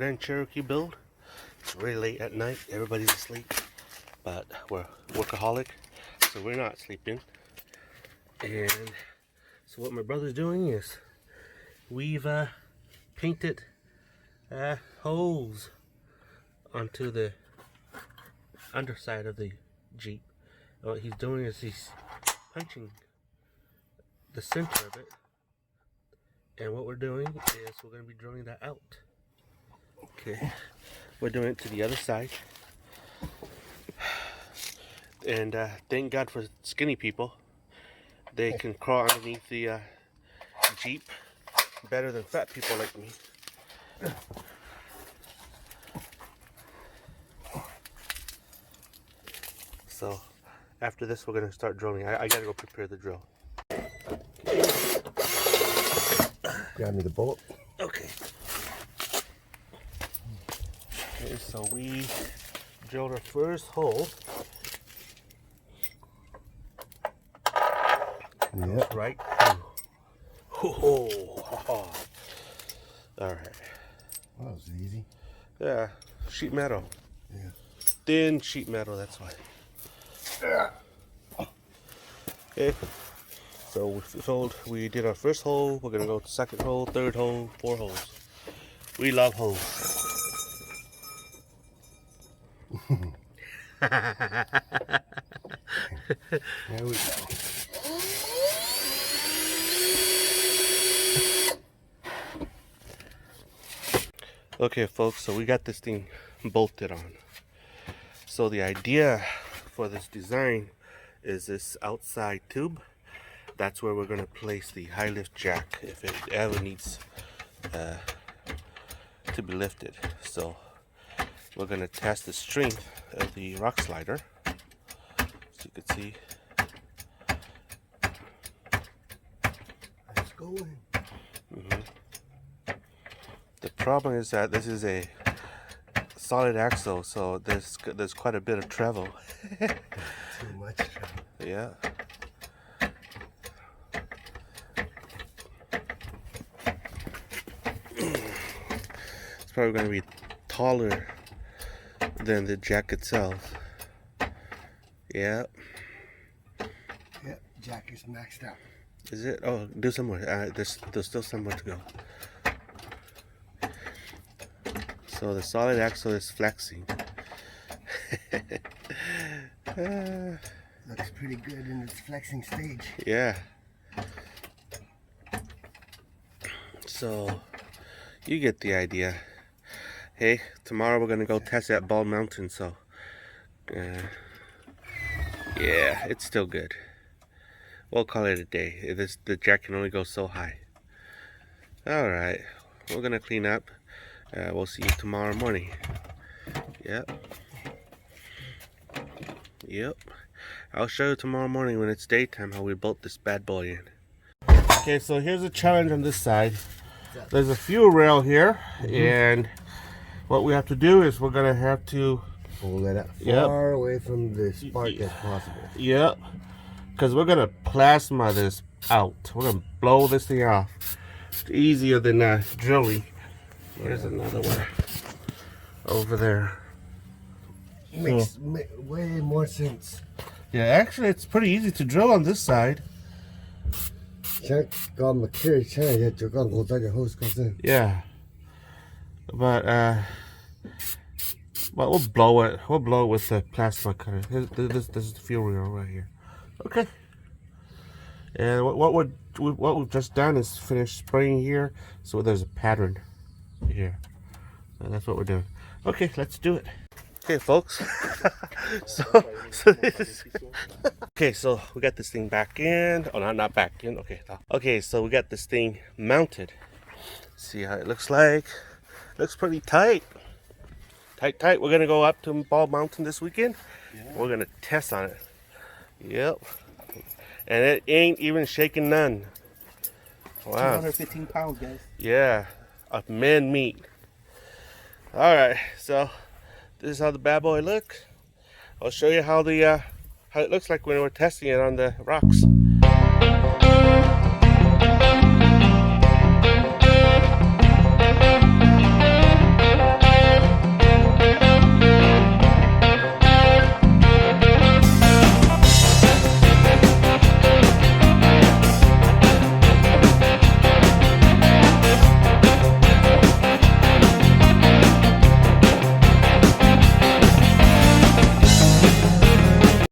Grand Cherokee build. It's really late at night. Everybody's asleep. But we're workaholic, so we're not sleeping. And so what my brother's doing is we've painted holes onto the underside of the Jeep. What he's doing is he's punching the center of it, and what we're doing is we're going to be drilling that out. Okay, we're doing it to the other side, and thank God for skinny people. They can crawl underneath the Jeep better than fat people like me. So after this, we're going to start drilling. I got to go prepare the drill. Grab me the bolt. Okay. Okay, so we drilled our first hole. Yep. Right through. All right. That was easy. Yeah, sheet metal. Yeah. Thin sheet metal, that's why. Okay. So we did our first hole. We're gonna go to second hole, third hole, 4 holes. We love holes. There we go. Okay, folks, so we got this thing bolted on. So the idea for this design is this outside tube. That's where we're going to place the high lift jack if it ever needs to be lifted. So we're going to test the strength of the rock slider. So you can see. Let's go in. The problem is that this is a solid axle, so there's quite a bit of travel. Too much trouble. Yeah. It's probably going to be taller than the jack itself. Yeah. Yep, jack is maxed out. Is it? Oh, do some more. There's still some more to go. So the solid axle is flexing. Looks pretty good in its flexing stage. Yeah. So you get the idea. Hey, tomorrow we're gonna go test that Bald Mountain. So yeah, it's still good. We'll call it a day. The jack can only go so high. All right, we're gonna clean up. We'll see you tomorrow morning. Yep. Yep. I'll show you tomorrow morning when it's daytime how we bolt this bad boy in. Okay, so here's a challenge on this side. There's a fuel rail here, and what we have to do is we're gonna have to pull it far away from the spark as possible. Yep. Because we're gonna plasma this out. We're gonna blow this thing off. It's easier than drilling. There's another one over there. Makes way more sense. Yeah, actually, it's pretty easy to drill on this side. Yeah, but we'll blow it. We'll blow it with the plasma cutter. This is the fuel rail right here. Okay. And what we've just done is finish spraying here, so there's a pattern here. And that's what we're doing. Okay, let's do it. Okay, folks. Okay, so we got this thing back in. Oh, not back in. Okay, so we got this thing mounted. See how it looks like. Looks pretty tight. Tight. We're gonna go up to Bald Mountain this weekend. Yeah. We're gonna test on it. Yep. And it ain't even shaking none. Wow. 215 pounds, guys. Yeah, of man meat. All right, so this is how the bad boy looks. I'll show you how it looks like when we're testing it on the rocks.